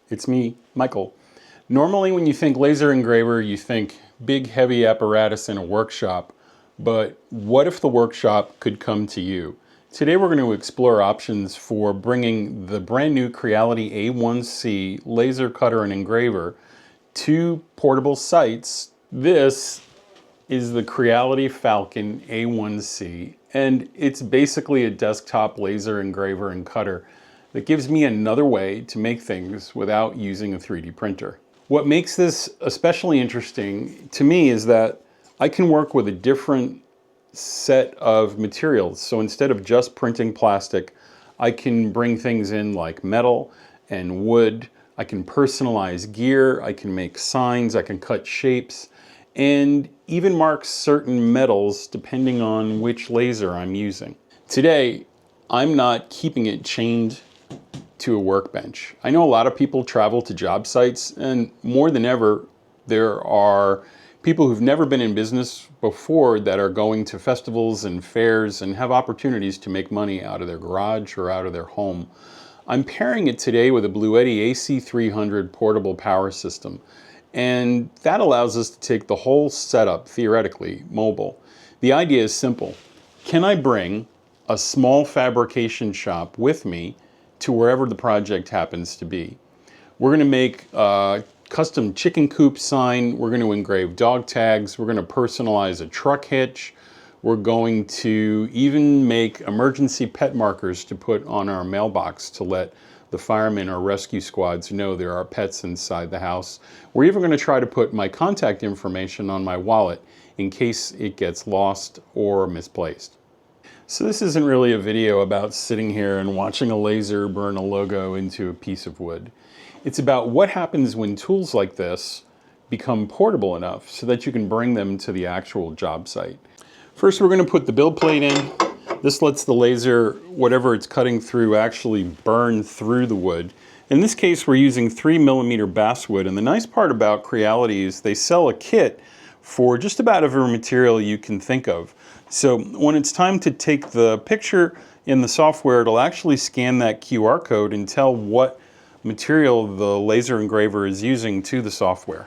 It's me, Michael. Normally when you think laser engraver, you think big heavy apparatus in a workshop, but what if the workshop could come to you? Today we're going to explore options for bringing the brand new Creality A1C laser cutter and engraver to portable sites. This is the Creality Falcon A1C, and it's basically a desktop laser engraver and cutter that gives me another way to make things without using a 3D printer. What makes this especially interesting to me is that I can work with a different set of materials. So instead of just printing plastic, I can bring things in like metal and wood. I can personalize gear, I can make signs, I can cut shapes, and even mark certain metals depending on which laser I'm using. Today, I'm not keeping it chained to a workbench. I know a lot of people travel to job sites, and more than ever, there are people who've never been in business before that are going to festivals and fairs and have opportunities to make money out of their garage or out of their home. I'm pairing it today with a Bluetti AC300 portable power system, and that allows us to take the whole setup, theoretically, mobile. The idea is simple. Can I bring a small fabrication shop with me to wherever the project happens to be? We're going to make a custom chicken coop sign, we're going to engrave dog tags, we're going to personalize a truck hitch, we're going to even make emergency pet markers to put on our mailbox to let the firemen or rescue squads know there are pets inside the house. We're even going to try to put my contact information on my wallet in case it gets lost or misplaced. So this isn't really a video about sitting here and watching a laser burn a logo into a piece of wood. It's about what happens when tools like this become portable enough so that you can bring them to the actual job site. First, we're going to put the build plate in. This lets the laser, whatever it's cutting through, actually burn through the wood. In this case, we're using 3mm basswood, and the nice part about Creality is they sell a kit for just about every material you can think of. So when it's time to take the picture in the software, it'll actually scan that QR code and tell what material the laser engraver is using to the software.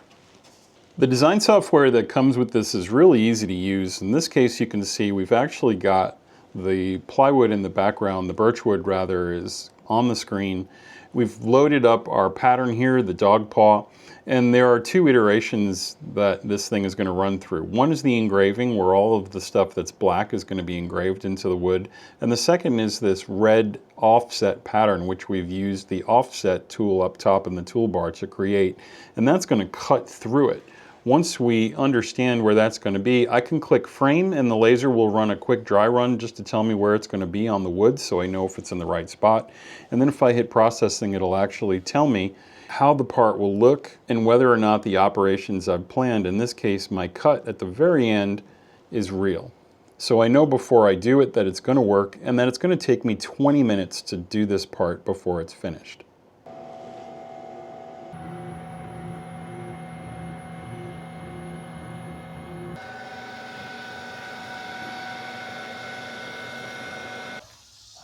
The design software that comes with this is really easy to use. In this case, you can see we've actually got the plywood in the background, the birchwood rather, is on the screen. We've loaded up our pattern here, the dog paw, and there are two iterations that this thing is going to run through. One is the engraving, where all of the stuff that's black is going to be engraved into the wood, and the second is this red offset pattern, which we've used the offset tool up top in the toolbar to create, and that's going to cut through it. Once we understand where that's going to be, I can click frame and the laser will run a quick dry run just to tell me where it's going to be on the wood so I know if it's in the right spot. And then if I hit processing, it'll actually tell me how the part will look and whether or not the operations I've planned, in this case my cut at the very end, is real. So I know before I do it that it's going to work and that it's going to take me 20 minutes to do this part before it's finished.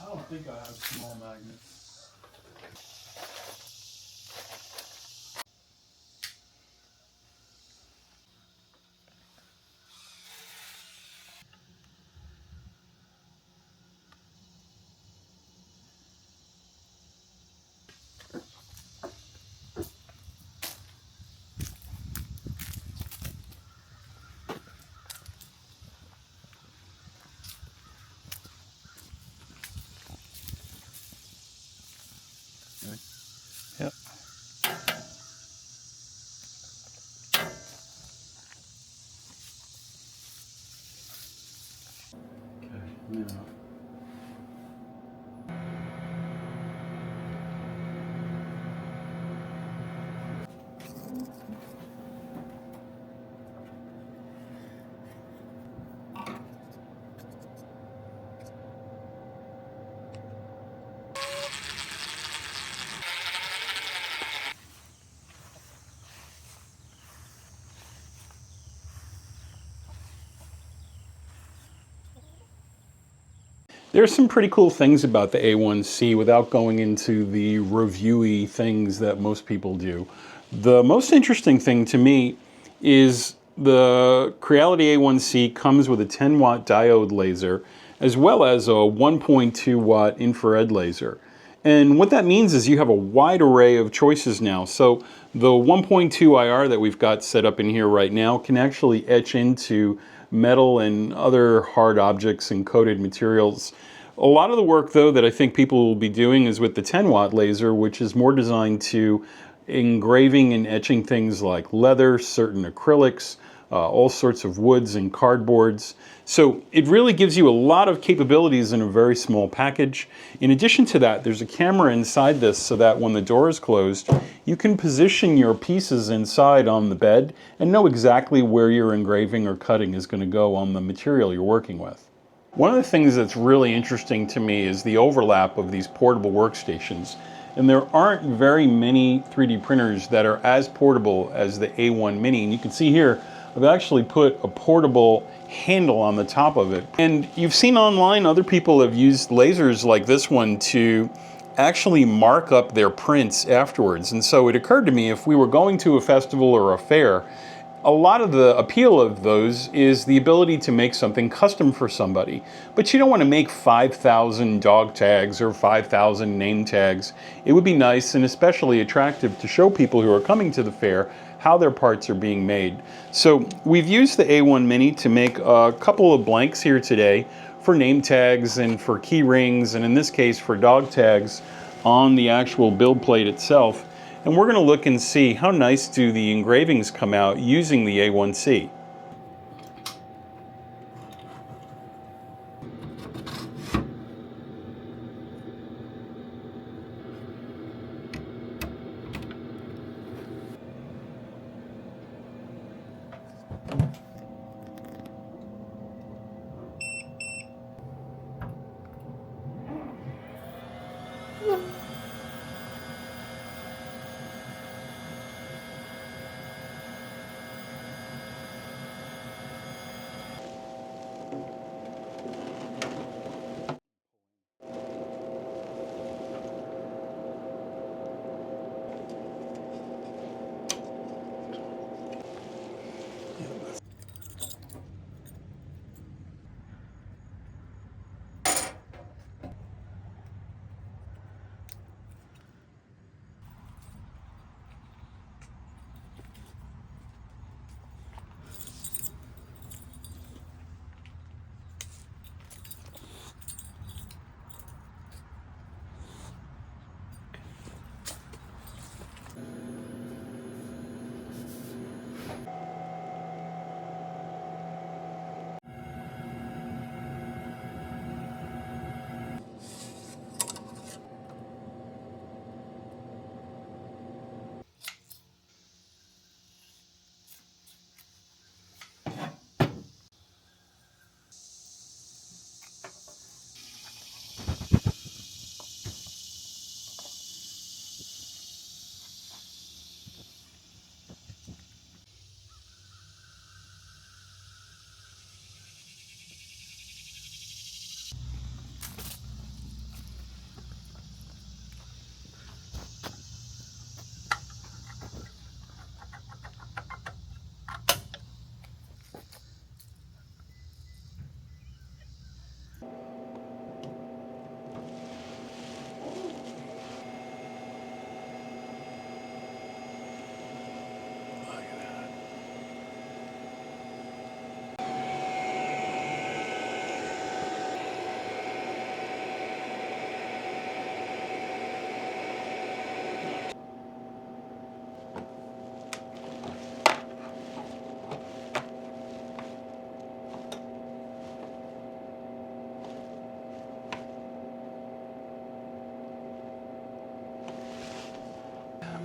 I don't think I have small magnets. There's some pretty cool things about the A1C without going into the reviewy things that most people do. The most interesting thing to me is the Creality A1C comes with a 10-watt diode laser as well as a 1.2-watt infrared laser. And what that means is you have a wide array of choices now. So the 1.2 IR that we've got set up in here right now can actually etch into metal and other hard objects and coated materials. A lot of the work, though, that I think people will be doing is with the 10-watt laser, which is more designed to engraving and etching things like leather, certain acrylics, all sorts of woods and cardboards. So it really gives you a lot of capabilities in a very small package. In addition to that, there's a camera inside this so that when the door is closed, you can position your pieces inside on the bed and know exactly where your engraving or cutting is going to go on the material you're working with. One of the things that's really interesting to me is the overlap of these portable workstations. And there aren't very many 3D printers that are as portable as the A1 Mini. And you can see here, I've actually put a portable handle on the top of it. And you've seen online other people have used lasers like this one to actually mark up their prints afterwards. And so it occurred to me, if we were going to a festival or a fair, a lot of the appeal of those is the ability to make something custom for somebody. But you don't want to make 5,000 dog tags or 5,000 name tags. It would be nice and especially attractive to show people who are coming to the fair how their parts are being made. So we've used the A1 Mini to make a couple of blanks here today for name tags and for key rings, and in this case for dog tags on the actual build plate itself. And we're going to look and see how nice do the engravings come out using the A1C.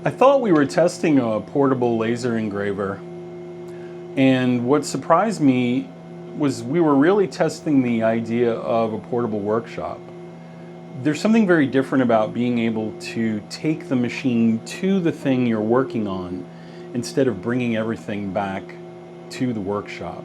I thought we were testing a portable laser engraver, and what surprised me was we were really testing the idea of a portable workshop. There's something very different about being able to take the machine to the thing you're working on instead of bringing everything back to the workshop.